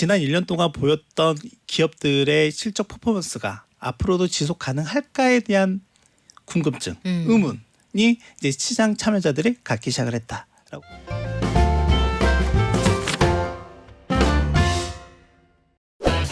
지난 1년 동안 보였던 기업들의 실적 퍼포먼스가 앞으로도 지속 가능할까에 대한 궁금증, 의문이 이제 시장 참여자들이 갖기 시작을 했다라고.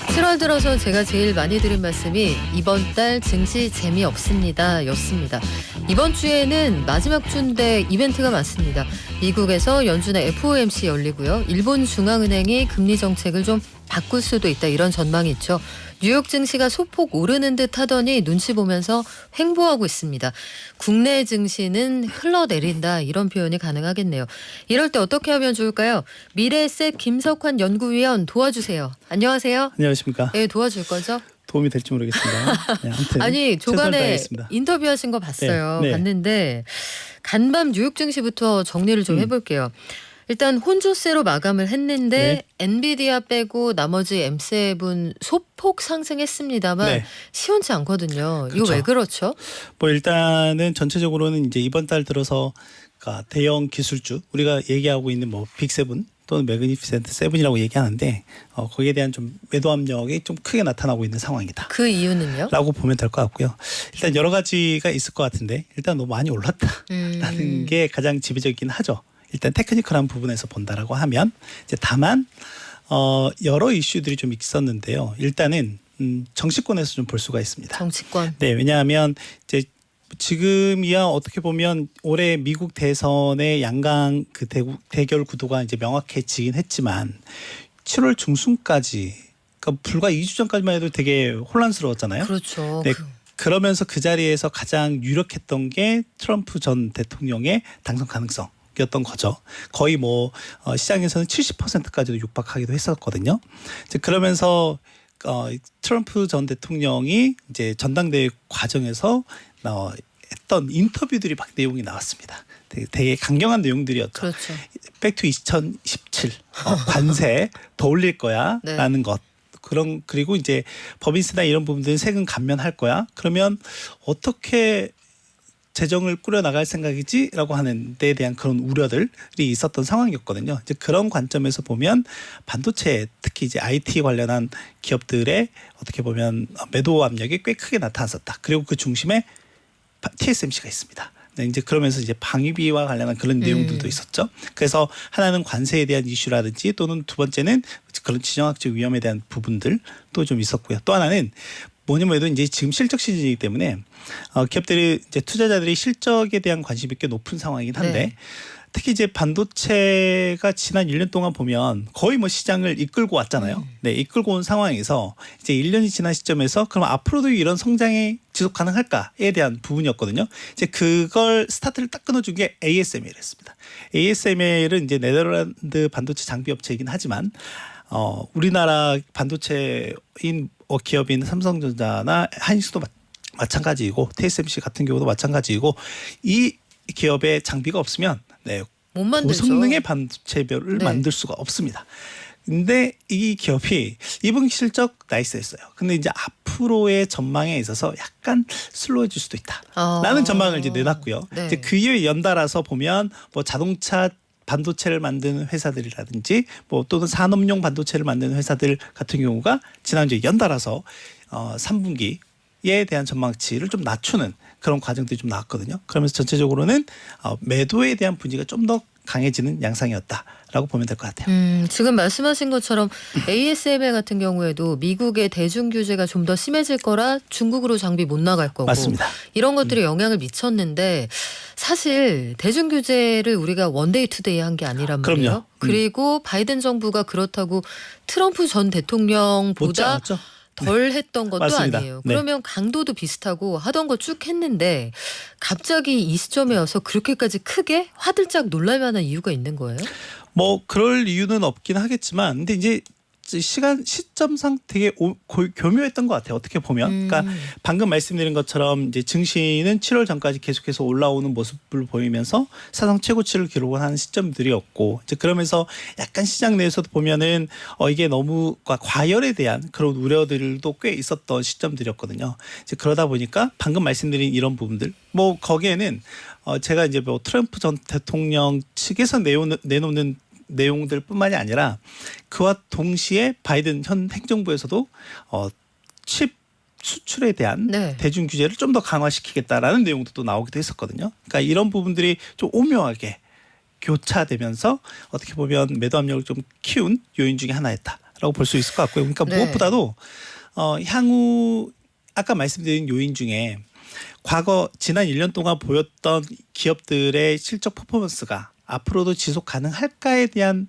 7월 들어서 제가 제일 많이 들은 말씀이 이번 달 증시 재미없습니다 였습니다. 이번 주에는 마지막 주인데 이벤트가 많습니다. 미국에서 연준의 FOMC 열리고요. 일본 중앙은행이 금리 정책을 좀 바꿀 수도 있다 이런 전망이 있죠. 뉴욕 증시가 소폭 오르는 듯 하더니 눈치 보면서 횡보하고 있습니다. 국내 증시는 흘러내린다 이런 표현이 가능하겠네요. 이럴 때 어떻게 하면 좋을까요? 미래에셋 김석환 연구위원 도와주세요. 안녕하세요. 안녕하십니까? 네, 도와줄 거죠? 도움이 될지 모르겠습니다. 네, 아무튼 아니 조간에 다하겠습니다. 인터뷰하신 거 봤어요. 네. 봤는데 간밤 뉴욕 증시부터 정리를 좀 해볼게요. 일단 혼조세로 마감을 했는데 엔비디아 빼고 나머지 M7 소폭 상승했습니다만 네. 시원치 않거든요. 그렇죠. 이거 왜 그렇죠? 뭐 일단은 전체적으로는 이제 이번 달 들어서 대형 기술주 우리가 얘기하고 있는 뭐 빅7 또는 매그니피센트 7이라고 얘기하는데 거기에 대한 좀 매도 압력이 좀 크게 나타나고 있는 상황이다. 그 이유는요? 라고 보면 될 것 같고요. 일단 여러 가지가 있을 것 같은데 일단 너무 많이 올랐다라는 게 가장 지배적이긴 하죠. 일단 테크니컬한 부분에서 본다라고 하면 이제 다만 여러 이슈들이 좀 있었는데요. 일단은 정치권에서 좀 볼 수가 있습니다. 정치권. 네, 왜냐하면 이제 지금이야 어떻게 보면 올해 미국 대선의 양강 그 대결 구도가 이제 명확해지긴 했지만 7월 중순까지 그러니까 불과 2주 전까지만 해도 되게 혼란스러웠잖아요. 그렇죠. 네, 그러면서 그 자리에서 가장 유력했던 게 트럼프 전 대통령의 당선 가능성. 였던 거죠. 거의 뭐 시장에서는 70%까지도 육박하기도 했었거든요. 이제 그러면서 트럼프 전 대통령이 이제 전당대회 과정에서 했던 인터뷰들이 막 내용이 나왔습니다. 되게 강경한 내용들이었죠. 그렇죠. 백투 2017 관세 더 올릴 거야라는 것. 그리고 이제 법인세나 이런 부분들은 세금 감면할 거야. 그러면 어떻게 재정을 꾸려 나갈 생각이지라고 하는 데에 대한 그런 우려들이 있었던 상황이었거든요. 이제 그런 관점에서 보면 반도체 특히 이제 IT 관련한 기업들의 어떻게 보면 매도 압력이 꽤 크게 나타났었다. 그리고 그 중심에 TSMC가 있습니다. 네, 이제 그러면서 이제 방위비와 관련한 그런 내용들도 있었죠. 그래서 하나는 관세에 대한 이슈라든지 또는 두 번째는 그런 지정학적 위험에 대한 부분들도 좀 있었고요. 또 하나는 뭐냐면 해도 이제 지금 실적 시즌이기 때문에 기업들이 이제 투자자들이 실적에 대한 관심이 꽤 높은 상황이긴 한데 특히 이제 반도체가 지난 1년 동안 보면 거의 뭐 시장을 이끌고 왔잖아요. 네, 이끌고 온 상황에서 이제 1년이 지난 시점에서 그럼 앞으로도 이런 성장이 지속 가능할까에 대한 부분이었거든요. 이제 그걸 스타트를 딱 끊어준 게 ASML이었습니다. ASML은 이제 네덜란드 반도체 장비 업체이긴 하지만 우리나라 반도체인 기업인 삼성전자나 한식도 마찬가지이고 TSMC 같은 경우도 마찬가지이고 이 기업의 장비가 없으면 못 만들죠. 고성능의 반도체별을 만들 수가 없습니다. 근데 이 기업이 이번 실적 나이스했어요. 근데 이제 앞으로의 전망에 있어서 약간 슬로워질 수도 있다라는 전망을 이제 내놨고요. 이제 그 이후에 연달아서 보면 뭐 자동차 반도체를 만드는 회사들이라든지 뭐 또는 산업용 반도체를 만드는 회사들 같은 경우가 지난주에 연달아서 3분기에 대한 전망치를 좀 낮추는 그런 과정들이 좀 나왔거든요. 그러면서 전체적으로는 매도에 대한 분위기가 좀 더 강해지는 양상이었다라고 보면 될 것 같아요. 지금 말씀하신 것처럼 ASML 같은 경우에도 미국의 대중 규제가 좀 더 심해질 거라 중국으로 장비 못 나갈 거고 맞습니다. 이런 것들이 영향을 미쳤는데 사실 대중 규제를 우리가 원데이 투데이 한 게 아니란 말이에요. 그럼요. 그리고 바이든 정부가 그렇다고 트럼프 전 대통령보다 덜 했던 것도 맞습니다. 아니에요. 그러면 강도도 비슷하고 하던 거 쭉 했는데 갑자기 이 시점에 와서 그렇게까지 크게 화들짝 놀랄 만한 이유가 있는 거예요? 뭐 그럴 이유는 없긴 하겠지만 근데 이제 시점상 되게 교묘했던 것 같아요. 어떻게 보면. 그러니까 방금 말씀드린 것처럼 이제 증시는 7월 전까지 계속해서 올라오는 모습을 보이면서 사상 최고치를 기록을 하는 시점들이었고 이제 그러면서 약간 시장 내에서도 보면은 이게 너무 과열에 대한 그런 우려들도 꽤 있었던 시점들이었거든요. 이제 그러다 보니까 방금 말씀드린 이런 부분들 뭐 거기에는 제가 이제 뭐 트럼프 전 대통령 측에서 내놓는 내용들뿐만이 아니라 그와 동시에 바이든 현 행정부에서도 칩 수출에 대한 네. 대중 규제를 좀 더 강화시키겠다라는 내용도 또 나오기도 했었거든요. 그러니까 이런 부분들이 좀 오묘하게 교차되면서 어떻게 보면 매도 압력을 좀 키운 요인 중에 하나였다라고 볼 수 있을 것 같고요. 그러니까 네. 무엇보다도 향후 아까 말씀드린 요인 중에 과거 지난 1년 동안 보였던 기업들의 실적 퍼포먼스가 앞으로도 지속 가능할까에 대한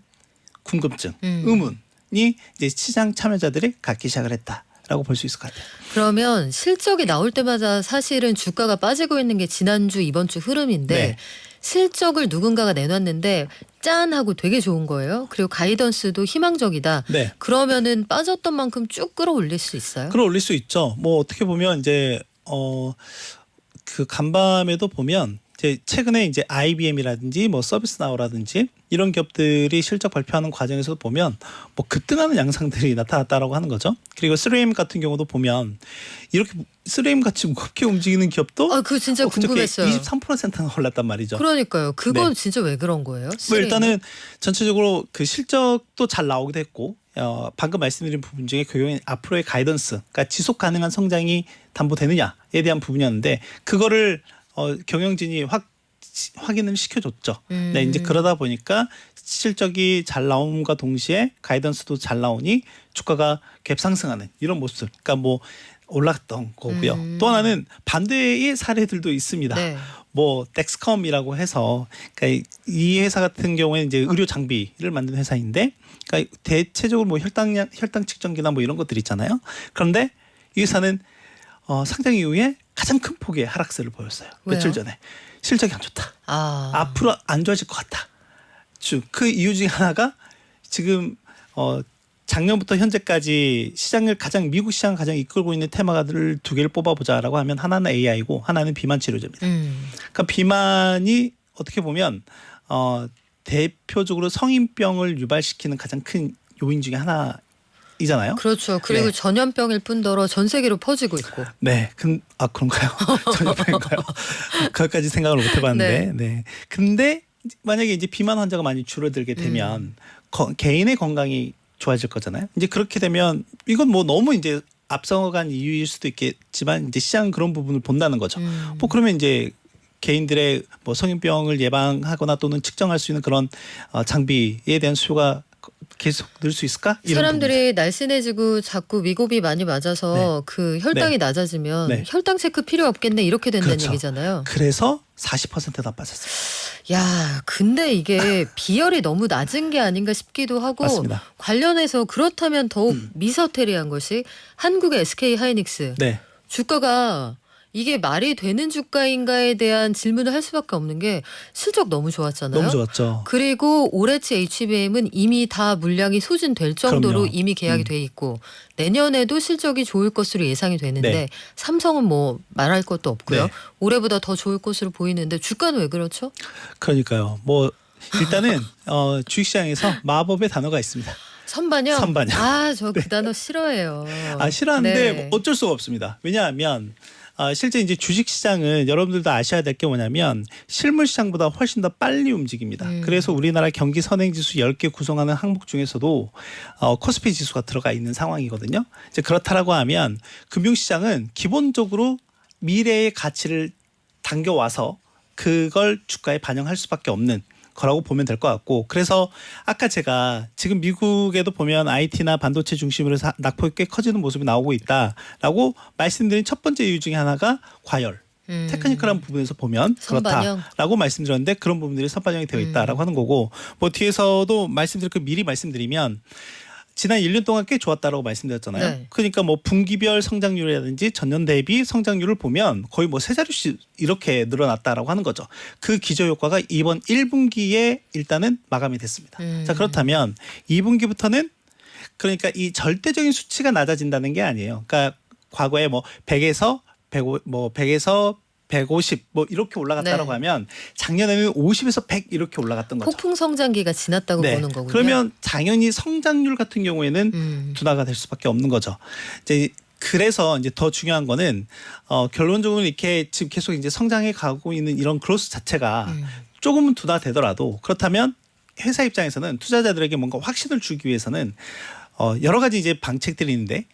궁금증, 의문이 이제 시장 참여자들이 갖기 시작을 했다라고 볼 수 있을 것 같아요. 그러면 실적이 나올 때마다 사실은 주가가 빠지고 있는 게 지난주 이번 주 흐름인데 네. 실적을 누군가가 내놨는데 짠 하고 되게 좋은 거예요. 그리고 가이던스도 희망적이다. 네. 그러면은 빠졌던 만큼 쭉 끌어올릴 수 있어요. 끌어올릴 수 있죠. 뭐 어떻게 보면 이제 그 간밤에도 보면 이제 최근에 이제 IBM이라든지 뭐 서비스나우라든지 이런 기업들이 실적 발표하는 과정에서 보면 뭐 급등하는 양상들이 나타났다라고 하는 거죠. 그리고 3M 같은 경우도 보면 이렇게 3M 같이 무겁게 움직이는 기업도 아, 그거 진짜 궁금했어요. 23%나 올랐단 말이죠. 그러니까요. 그건 네. 진짜 왜 그런 거예요? 뭐 3M 는? 일단은 전체적으로 그 실적도 잘 나오기도 했고 방금 말씀드린 부분 중에 결국엔 앞으로의 가이던스, 그러니까 지속 가능한 성장이 담보되느냐에 대한 부분이었는데 그거를 경영진이 확인을 시켜줬죠. 네, 이제 그러다 보니까 실적이 잘 나옴과 동시에 가이던스도 잘 나오니 주가가 갭 상승하는 이런 모습. 그러니까 뭐 올랐던 거고요. 또 하나는 반대의 사례들도 있습니다. 네. 뭐 덱스컴이라고 해서 그러니까 이 회사 같은 경우에는 이제 의료 장비를 만드는 회사인데 그러니까 대체적으로 뭐 혈당 측정기나 뭐 이런 것들 있잖아요. 그런데 이 회사는 상장 이후에 가장 큰 폭의 하락세를 보였어요. 왜요? 며칠 전에 실적이 안 좋다. 아. 앞으로 안 좋아질 것 같다. 그 이유 중에 하나가 지금 작년부터 현재까지 미국 시장을 가장 이끌고 있는 테마들을 두 개를 뽑아보자라고 하면 하나는 AI고 하나는 비만 치료제입니다. 그러니까 비만이 어떻게 보면 대표적으로 성인병을 유발시키는 가장 큰 요인 중에 하나이잖아요. 그렇죠. 그리고 네. 전염병일 뿐더러 전 세계로 퍼지고 있고. 네, 그런가요? 전염병인가요? 그것까지 생각을 못 해봤는데. 네. 근데 만약에 이제 비만 환자가 많이 줄어들게 되면 개인의 건강이 좋아질 거잖아요. 이제 그렇게 되면 이건 뭐 너무 이제 앞서간 이유일 수도 있겠지만 이제 시장은 그런 부분을 본다는 거죠. 뭐 그러면 이제 개인들의 뭐 성인병을 예방하거나 또는 측정할 수 있는 그런 장비에 대한 수요가 계속 늘 수 있을까? 이런 사람들이 부분이죠. 날씬해지고 자꾸 위고비 많이 맞아서 그 혈당이 낮아지면 네. 혈당 체크 필요 없겠네 이렇게 된다는 그렇죠. 얘기잖아요. 그래서 40%나 빠졌어요. 야, 근데 이게 비열이 너무 낮은 게 아닌가 싶기도 하고 맞습니다. 관련해서 그렇다면 더욱 미스터리한 것이 한국의 SK 하이닉스 네. 주가가 이게 말이 되는 주가인가에 대한 질문을 할 수밖에 없는 게 실적 너무 좋았잖아요. 너무 좋았죠. 그리고 올해치 HBM은 이미 다 물량이 소진될 정도로 그럼요. 이미 계약이 돼 있고 내년에도 실적이 좋을 것으로 예상이 되는데 네. 삼성은 뭐 말할 것도 없고요. 네. 올해보다 더 좋을 것으로 보이는데 주가는 왜 그렇죠? 그러니까요. 뭐 일단은 주식시장에서 마법의 단어가 있습니다. 선반영? 선반영. 아, 저 그 단어 싫어해요. 싫어하는데 네. 어쩔 수가 없습니다. 왜냐하면 실제 이제 주식시장은 여러분들도 아셔야 될 게 뭐냐면 실물시장보다 훨씬 더 빨리 움직입니다. 그래서 우리나라 경기 선행지수 10개 구성하는 항목 중에서도 코스피 지수가 들어가 있는 상황이거든요. 이제 그렇다라고 하면 금융시장은 기본적으로 미래의 가치를 당겨와서 그걸 주가에 반영할 수밖에 없는 거라고 보면 될 것 같고 그래서 아까 제가 지금 미국에도 보면 IT나 반도체 중심으로 해서 낙폭이 꽤 커지는 모습이 나오고 있다라고 말씀드린 첫 번째 이유 중에 하나가 과열. 테크니컬한 부분에서 보면 선반영. 그렇다라고 말씀드렸는데 그런 부분들이 선반영이 되어 있다라고 하는 거고 뭐 뒤에서도 미리 말씀드리면 지난 1년 동안 꽤 좋았다라고 말씀드렸잖아요. 네. 그러니까 뭐 분기별 성장률이라든지 전년 대비 성장률을 보면 거의 뭐 세 자릿수 이렇게 늘어났다라고 하는 거죠. 그 기저 효과가 이번 1분기에 일단은 마감이 됐습니다. 자, 그렇다면 2분기부터는 그러니까 이 절대적인 수치가 낮아진다는 게 아니에요. 그러니까 과거에 뭐 100에서 150 뭐 이렇게 올라갔다라고 네. 하면 작년에는 50에서 100 이렇게 올라갔던 거죠. 폭풍 성장기가 지났다고 네. 보는 거군요. 그러면 당연히 성장률 같은 경우에는 둔화가 될 수밖에 없는 거죠. 이제 그래서 이제 더 중요한 거는 결론적으로 이렇게 지금 계속 이제 성장해 가고 있는 이런 그로스 자체가 조금은 둔화되더라도 그렇다면 회사 입장에서는 투자자들에게 뭔가 확신을 주기 위해서는 여러 가지 이제 방책들이 있는데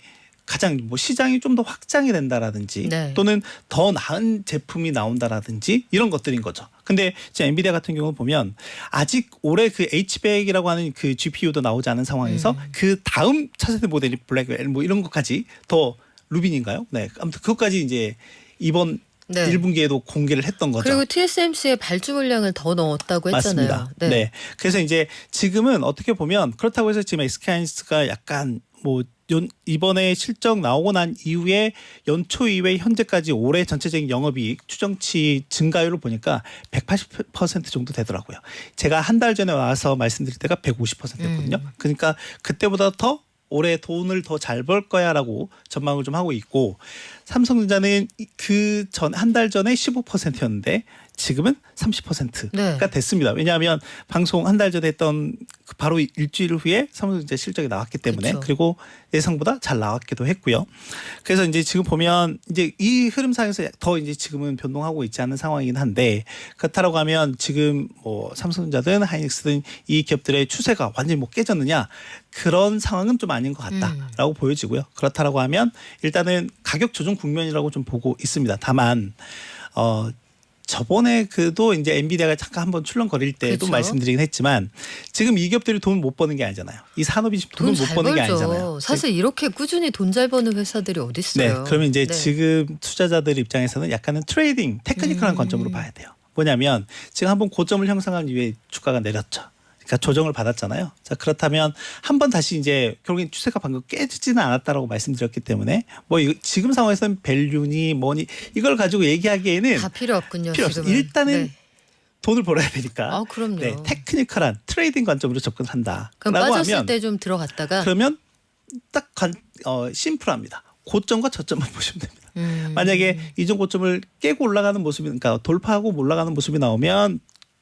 가장 뭐 시장이 좀 더 확장이 된다라든지 네. 또는 더 나은 제품이 나온다라든지 이런 것들인 거죠. 근데 이제 엔비디아 같은 경우 보면 아직 올해 그 H100이라고 하는 그 GPU도 나오지 않은 상황에서 그 다음 차세대 모델이 블랙웰 뭐 이런 것까지 더 루빈인가요? 네, 아무튼 그것까지 이제 이번 네. 1분기에도 공개를 했던 거죠. 그리고 TSMC에 발주 물량을 더 넣었다고 했잖아요. 맞습니다. 네. 그래서 이제 지금은 어떻게 보면 그렇다고 해서 지금 SK하이닉스가 약간 뭐 이번에 실적 나오고 난 이후에 연초 이후에 현재까지 올해 전체적인 영업이익 추정치 증가율을 보니까 180% 정도 되더라고요. 제가 한 달 전에 와서 말씀드릴 때가 150%였거든요. 그러니까 그때보다 더 올해 돈을 더 잘 벌 거야라고 전망을 좀 하고 있고 삼성전자는 그 전 한 달 전에 15%였는데 지금은 30%가 네. 됐습니다. 왜냐하면 방송 한 달 전에 했던 바로 일주일 후에 삼성전자 실적이 나왔기 때문에 그쵸. 그리고 예상보다 잘 나왔기도 했고요. 그래서 이제 지금 보면 이제 이 흐름상에서 더 이제 지금은 변동하고 있지 않은 상황이긴 한데 그렇다라고 하면 지금 뭐 삼성전자든 하이닉스든 이 기업들의 추세가 완전히 뭐 깨졌느냐 그런 상황은 좀 아닌 것 같다라고 보여지고요. 그렇다라고 하면 일단은 가격 조정 국면이라고 좀 보고 있습니다. 다만 저번에 그도 이제 엔비디아가 잠깐 한번 출렁거릴 때도 그렇죠. 말씀드리긴 했지만 지금 이 기업들이 돈 못 버는 게 아니잖아요. 이 산업이 지금 돈을 못 버는 게 아니잖아요. 사실 이렇게 꾸준히 돈 잘 버는 회사들이 어디 있어요? 네, 그러면 이제 네. 지금 투자자들 입장에서는 약간은 트레이딩, 테크니컬한 관점으로 봐야 돼요. 뭐냐면 지금 한번 고점을 형성한 이후에 주가가 내렸죠. 그러니까 조정을 받았잖아요. 자, 그렇다면 한번 다시 이제 결국엔 추세가 방금 깨지지는 않았다라고 말씀드렸기 때문에 뭐 지금 상황에서는 밸류니 뭐니 이걸 가지고 얘기하기에는 다 필요 없군요. 필요 없어요. 지금은. 일단은 네. 돈을 벌어야 되니까. 아, 그럼요. 네, 테크니컬한 트레이딩 관점으로 접근한다. 그럼 라고 빠졌을 하면 때 좀 들어갔다가 그러면 딱 심플합니다. 고점과 저점만 보시면 됩니다. 만약에 이전 고점을 깨고 올라가는 모습이 그러니까 돌파하고 올라가는 모습이 나오면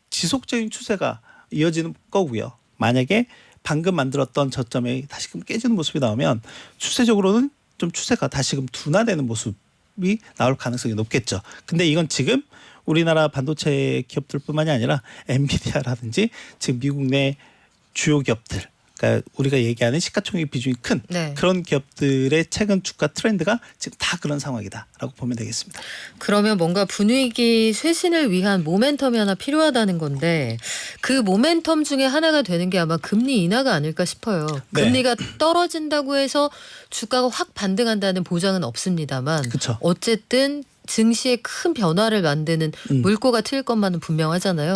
지속적인 추세가 이어지는 거고요. 만약에 방금 만들었던 저점에 다시금 깨지는 모습이 나오면 추세적으로는 좀 추세가 다시금 둔화되는 모습이 나올 가능성이 높겠죠. 근데 이건 지금 우리나라 반도체 기업들뿐만이 아니라 엔비디아라든지 지금 미국 내 주요 기업들 그러니까 우리가 얘기하는 시가총액 비중이 큰 네. 그런 기업들의 최근 주가 트렌드가 지금 다 그런 상황이다라고 보면 되겠습니다. 그러면 뭔가 분위기 쇄신을 위한 모멘텀이 하나 필요하다는 건데 그 모멘텀 중에 하나가 되는 게 아마 금리 인하가 아닐까 싶어요. 네. 금리가 떨어진다고 해서 주가가 확 반등한다는 보장은 없습니다만 그렇죠. 어쨌든 증시에 큰 변화를 만드는 물꼬가 트일 것만은 분명하잖아요.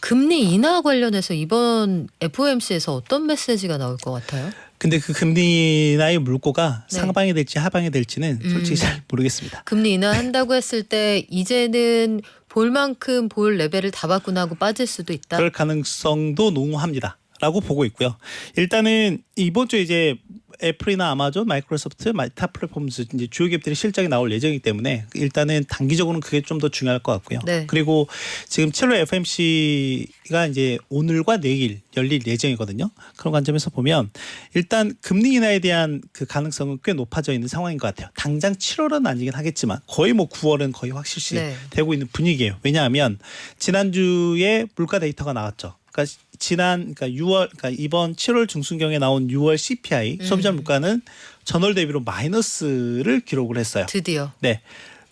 금리 인하 관련해서 이번 FOMC에서 어떤 메시지가 나올 것 같아요? 근데 그 금리 인하의 물꼬가 네. 상방이 될지 하방이 될지는 솔직히 잘 모르겠습니다. 금리 인하한다고 했을 때 이제는 볼 만큼 볼 레벨을 다 봤구나 하고 빠질 수도 있다. 그럴 가능성도 농후합니다. 라고 보고 있고요. 일단은 이번 주에 이제 애플이나 아마존, 마이크로소프트, 메타 플랫폼즈 이제 주요 기업들이 실적이 나올 예정이기 때문에 일단은 단기적으로는 그게 좀 더 중요할 것 같고요. 네. 그리고 지금 7월 FMC가 이제 오늘과 내일 열릴 예정이거든요. 그런 관점에서 보면 일단 금리 인하에 대한 그 가능성은 꽤 높아져 있는 상황인 것 같아요. 당장 7월은 아니긴 하겠지만 거의 뭐 9월은 거의 확실시 네. 되고 있는 분위기예요. 왜냐하면 지난주에 물가 데이터가 나왔죠. 그러니까 그러니까 이번 7월 중순경에 나온 6월 CPI 소비자 물가는 전월 대비로 마이너스를 기록을 했어요. 드디어. 네,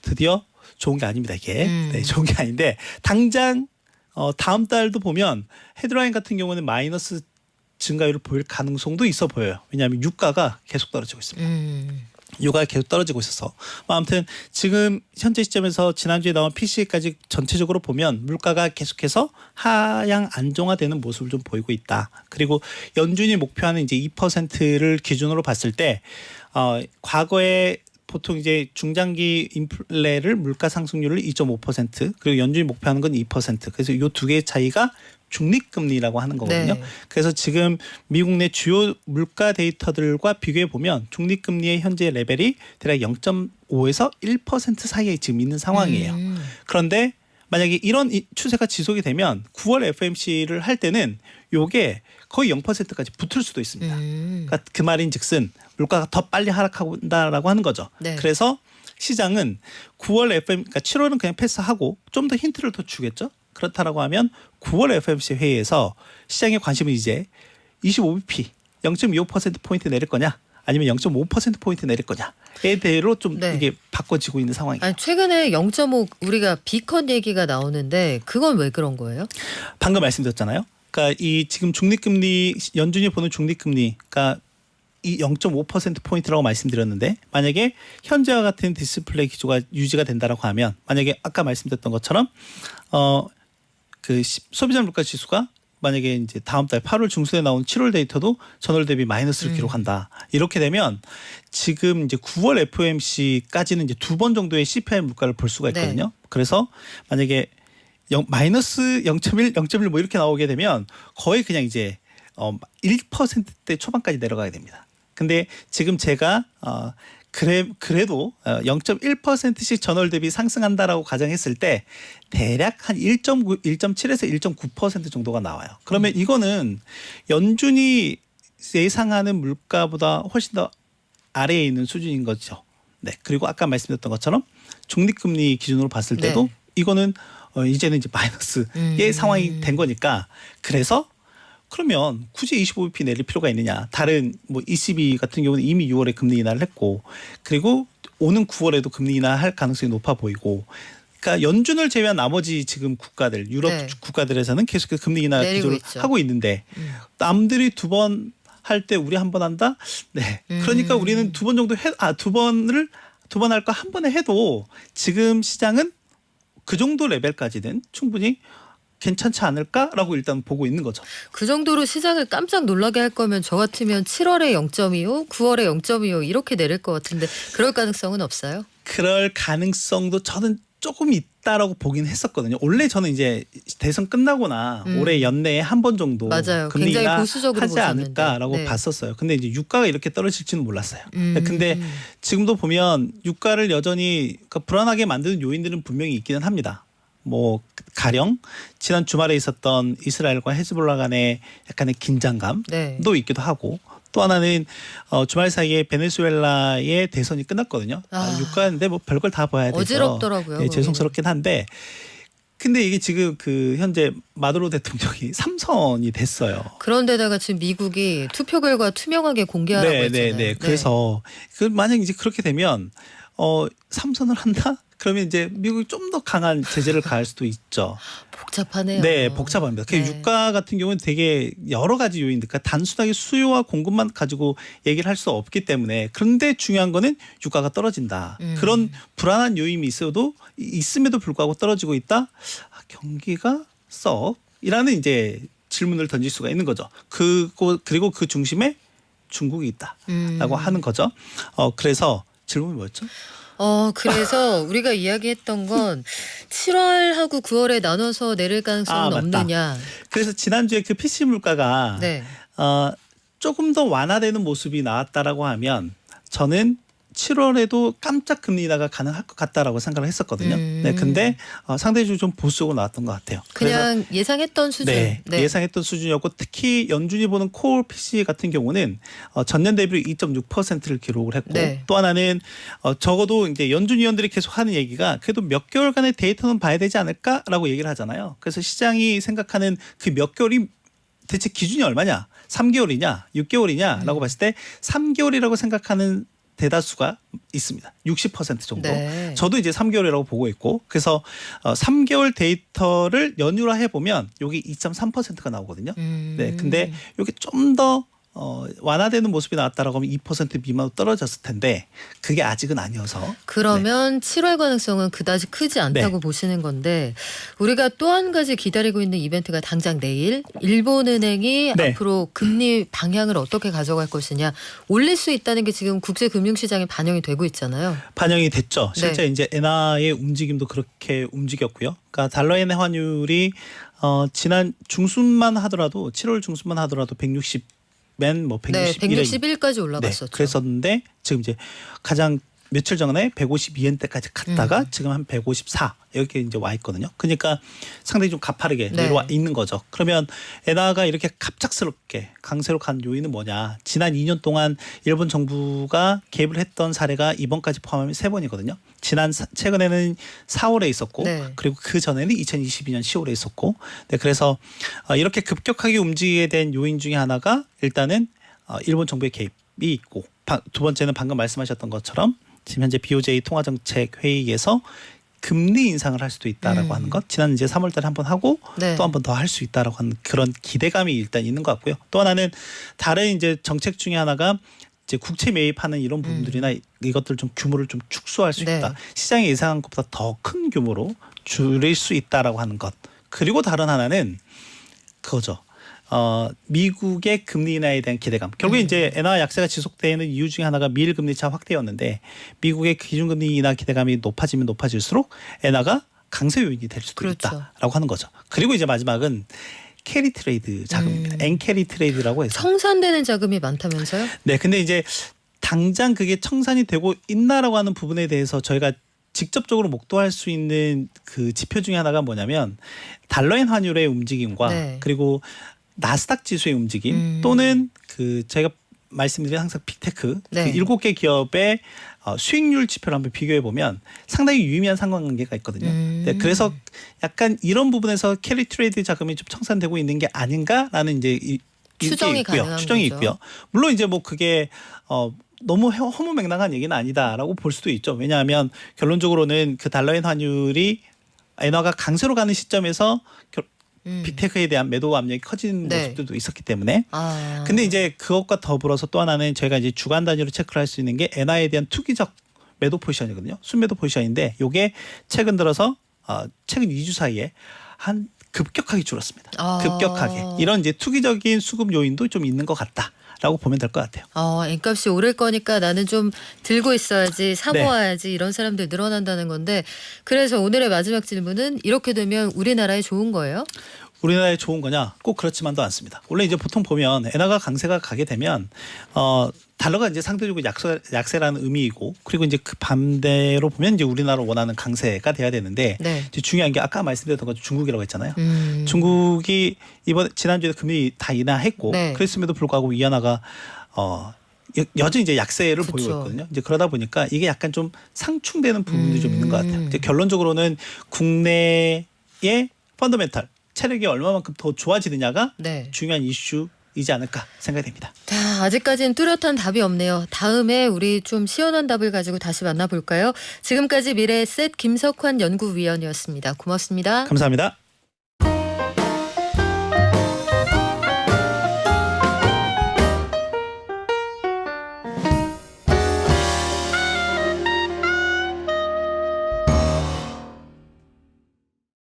드디어 좋은 게 아닙니다 이게. 네, 좋은 게 아닌데 당장 다음 달도 보면 헤드라인 같은 경우는 마이너스 증가율을 보일 가능성도 있어 보여요. 왜냐하면 유가가 계속 떨어지고 있습니다. 유가가 계속 떨어지고 있어서 아무튼 지금 현재 시점에서 지난주에 나온 PC까지 전체적으로 보면 물가가 계속해서 하향 안정화되는 모습을 좀 보이고 있다. 그리고 연준이 목표하는 이제 2%를 기준으로 봤을 때 과거에 보통 이제 중장기 인플레를 물가 상승률을 2.5% 그리고 연준이 목표하는 건 2%. 그래서 이 두 개의 차이가 중립금리라고 하는 거거든요. 네. 그래서 지금 미국 내 주요 물가 데이터들과 비교해 보면 중립금리의 현재 레벨이 대략 0.5에서 1% 사이에 지금 있는 상황이에요. 그런데 만약에 이런 추세가 지속이 되면 9월 FMC를 할 때는 이게 거의 0%까지 붙을 수도 있습니다. 그러니까 그 말인즉슨 물가가 더 빨리 하락한다라고 하는 거죠. 네. 그래서 시장은 9월 FM, 그러니까 7월은 그냥 패스하고 좀 더 힌트를 더 주겠죠. 그렇다라고 하면 9월 FOMC 회의에서 시장의 관심은 이제 25bp 0.25%포인트 내릴 거냐 아니면 0.5%포인트 내릴 거냐에 대해로 좀 네. 이게 바꿔지고 있는 상황이에요. 아니, 최근에 0.5 우리가 비컨 얘기가 나오는데 그건 왜 그런 거예요? 방금 말씀드렸잖아요. 그러니까 이 지금 중립금리 연준이 보는 중립금리가 이 0.5%포인트라고 말씀드렸는데 만약에 현재와 같은 디스플레이 기조가 유지가 된다라고 하면 만약에 아까 말씀드렸던 것처럼 그 소비자 물가 지수가 만약에 이제 다음 달 8월 중순에 나온 7월 데이터도 전월 대비 마이너스를 기록한다. 이렇게 되면 지금 이제 9월 FOMC까지는 이제 2번 정도의 CPI 물가를 볼 수가 있거든요. 네. 그래서 만약에 마이너스 0.1, 0.1 뭐 이렇게 나오게 되면 거의 그냥 이제 1%대 초반까지 내려가게 됩니다. 근데 지금 제가 그래도 0.1%씩 전월 대비 상승한다라고 가정했을 때 대략 한 1.7에서 1.9% 정도가 나와요. 그러면 이거는 연준이 예상하는 물가보다 훨씬 더 아래에 있는 수준인 거죠. 네. 그리고 아까 말씀드렸던 것처럼 중립금리 기준으로 봤을 때도 네. 이거는 이제는 이제 마이너스의 상황이 된 거니까 그래서 그러면 굳이 25bp 내릴 필요가 있느냐. 다른 뭐 ECB 같은 경우는 이미 6월에 금리 인하를 했고 그리고 오는 9월에도 금리 인하할 가능성이 높아 보이고 그러니까 연준을 제외한 나머지 지금 국가들 유럽 네. 국가들에서는 계속해서 금리 인하 내리고 기조를 있죠. 하고 있는데 남들이 2번 할 때 우리 한 번 한다? 네. 그러니까 우리는 2번 정도 두 번 할 거 한 번에 해도 지금 시장은 그 정도 레벨까지는 충분히 괜찮지 않을까라고 일단 보고 있는 거죠. 그 정도로 시장을 깜짝 놀라게 할 거면 저 같으면 7월에 0.25, 9월에 0.25 이렇게 내릴 것 같은데 그럴 가능성은 없어요? 그럴 가능성도 저는 조금 있다라고 보긴 했었거든요. 원래 저는 이제 대선 끝나거나 올해 연내에 한 번 정도 맞아요. 금리 굉장히 인하 보수적으로 하지 보셨는데. 않을까라고 네. 봤었어요. 근데 이제 유가가 이렇게 떨어질지는 몰랐어요. 근데 지금도 보면 유가를 여전히 그러니까 불안하게 만드는 요인들은 분명히 있기는 합니다. 뭐 가령 지난 주말에 있었던 이스라엘과 헤즈볼라 간의 약간의 긴장감도 네. 있기도 하고 또 하나는 주말 사이에 베네수엘라의 대선이 끝났거든요. 유가인데 뭐 별걸 다 봐야 돼서 어지럽더라고요. 네, 죄송스럽긴 한데 근데 이게 지금 그 현재 마두로 대통령이 3선이 됐어요. 그런데다가 지금 미국이 투표 결과 투명하게 공개하라고 했잖아요. 네. 그래서 그 만약 이제 그렇게 되면 3선을 한다? 그러면 이제 미국이 좀 더 강한 제재를 가할 수도 있죠. 복잡하네요. 네, 복잡합니다. 그 네. 유가 같은 경우는 되게 여러 가지 요인들, 그러니까 단순하게 수요와 공급만 가지고 얘기를 할 수 없기 때문에 그런데 중요한 거는 유가가 떨어진다. 그런 불안한 요인이 있음에도 불구하고 떨어지고 있다. 경기가 썩이라는 이제 질문을 던질 수가 있는 거죠. 그리고 그 중심에 중국이 있다라고 하는 거죠. 그래서 질문이 뭐였죠? 그래서 우리가 이야기했던 건 7월하고 9월에 나눠서 내릴 가능성은 맞다. 없느냐. 그래서 지난주에 그 PC 물가가 네. 조금 더 완화되는 모습이 나왔다라고 하면 저는 7월에도 깜짝 금리 인하가 가능할 것 같다라고 생각을 했었거든요. 네, 근데 상대적으로 좀 보수적으로 나왔던 것 같아요. 그냥 예상했던 수준. 네, 예상했던 수준이었고 특히 연준이 보는 코어 PC 같은 경우는 전년 대비로 2.6%를 기록을 했고 네. 또 하나는 적어도 이제 연준 위원들이 계속 하는 얘기가 그래도 몇 개월간의 데이터는 봐야 되지 않을까라고 얘기를 하잖아요. 그래서 시장이 생각하는 그 몇 개월이 대체 기준이 얼마냐? 3개월이냐? 6개월이냐라고 봤을 때 3개월이라고 생각하는 대다수가 있습니다. 60% 정도. 네. 저도 이제 3개월이라고 보고 있고 그래서 3개월 데이터를 연율화해 보면 여기 2.3%가 나오거든요. 네, 근데 이게 좀 더 완화되는 모습이 나왔다라고 하면 2% 미만으로 떨어졌을 텐데 그게 아직은 아니어서 그러면 7월 가능성은 그다지 크지 않다고 네. 보시는 건데 우리가 또 한 가지 기다리고 있는 이벤트가 당장 내일 일본은행이 네. 앞으로 금리 방향을 어떻게 가져갈 것이냐 올릴 수 있다는 게 지금 국제금융시장에 반영이 되고 있잖아요. 반영이 됐죠. 실제 네. 이제 엔화의 움직임도 그렇게 움직였고요. 그러니까 달러 엔화 환율이 지난 중순만 하더라도 7월 중순만 하더라도 160 뭐 161에 161까지 올라갔었죠. 그랬었는데 지금 이제 가장 며칠 전에 152엔대까지 갔다가 지금 한 154 이렇게 이제 와 있거든요. 그러니까 상당히 좀 가파르게 네. 내려와 있는 거죠. 그러면 엔화가 이렇게 갑작스럽게 강세로 간 요인은 뭐냐? 지난 2년 동안 일본 정부가 개입을 했던 사례가 이번까지 포함하면 3번이거든요. 최근에는 4월에 있었고 네. 그리고 그 전에는 2022년 10월에 있었고 네, 그래서 이렇게 급격하게 움직이게 된 요인 중에 하나가 일단은 일본 정부의 개입이 있고 두 번째는 방금 말씀하셨던 것처럼 지금 현재 BOJ 통화정책회의에서 금리 인상을 할 수도 있다라고 하는 것. 지난 이제 3월달에 한번 하고 네. 또 한 번 더 할 수 있다라고 하는 그런 기대감이 일단 있는 것 같고요. 또 하나는 다른 이제 정책 중에 하나가 이제 국채 매입하는 이런 부분들이나 이것들 좀 규모를 좀 축소할 수 네. 있다. 시장이 예상한 것보다 더 큰 규모로 줄일 수 있다라고 하는 것. 그리고 다른 하나는 그거죠. 미국의 금리 인하에 대한 기대감. 결국에 이제 엔화 약세가 지속되는 이유 중에 하나가 미일 금리 차 확대였는데 미국의 기준금리 인하 기대감이 높아지면 높아질수록 엔화가 강세 요인이 될 수도 그렇죠. 있다라고 하는 거죠. 그리고 이제 마지막은 캐리 트레이드 자금입니다. 엔캐리 트레이드라고 해서. 청산되는 자금이 많다면서요? 네, 근데 이제 당장 그게 청산이 되고 있나라고 하는 부분에 대해서 저희가 직접적으로 목도할 수 있는 그 지표 중에 하나가 뭐냐면 달러엔 환율의 움직임과 네. 그리고 나스닥 지수의 움직임 또는 그 제가 말씀드린 항상 빅테크 네. 그 7개 기업의 수익률 지표를 한번 비교해 보면 상당히 유의미한 상관관계가 있거든요. 네, 그래서 약간 이런 부분에서 캐리 트레이드 자금이 좀 청산되고 있는 게 아닌가라는 이제 추정이 있고요. 가능한 추정이 거죠. 있고요. 물론 이제 뭐 그게 너무 허무맹랑한 얘기는 아니다라고 볼 수도 있죠. 왜냐하면 결론적으로는 그 달러엔 환율이 엔화가 강세로 가는 시점에서 빅테크에 대한 매도 압력이 커진 네. 모습들도 있었기 때문에. 아. 근데 이제 그것과 더불어서 또 하나는 저희가 이제 주간 단위로 체크를 할 수 있는 게 엔화에 대한 투기적 매도 포지션이거든요. 순매도 포지션인데 이게 최근 들어서 최근 2주 사이에 한 급격하게 줄었습니다. 급격하게. 이런 이제 투기적인 수급 요인도 좀 있는 것 같다라고 보면 될 것 같아요. 엔값이 오를 거니까 나는 좀 들고 있어야지 사모아야지 이런 사람들 늘어난다는 건데 그래서 오늘의 마지막 질문은 이렇게 되면 우리나라에 좋은 거예요? 우리나라에 좋은 거냐? 꼭 그렇지만도 않습니다. 원래 이제 보통 보면 엔화가 강세가 가게 되면 달러가 이제 상대적으로 약세라는 의미이고 그리고 이제 그 반대로 보면 이제 우리나라 원하는 강세가 돼야 되는데 네. 이제 중요한 게 아까 말씀드렸던 것 중국이라고 했잖아요. 중국이 지난주에 금리 다 인하했고 네. 그랬음에도 불구하고 위안화가 여전히 이제 약세를 그쵸. 보이고 있거든요. 이제 그러다 보니까 이게 약간 좀 상충되는 부분이 좀 있는 것 같아요. 이제 결론적으로는 국내의 펀더멘탈 체력이 얼마만큼 더 좋아지느냐가 네. 중요한 이슈이지 않을까 생각이 됩니다. 자, 아직까지는 뚜렷한 답이 없네요. 다음에 우리 좀 시원한 답을 가지고 다시 만나볼까요? 지금까지 미래에셋 김석환 연구위원이었습니다. 고맙습니다. 감사합니다.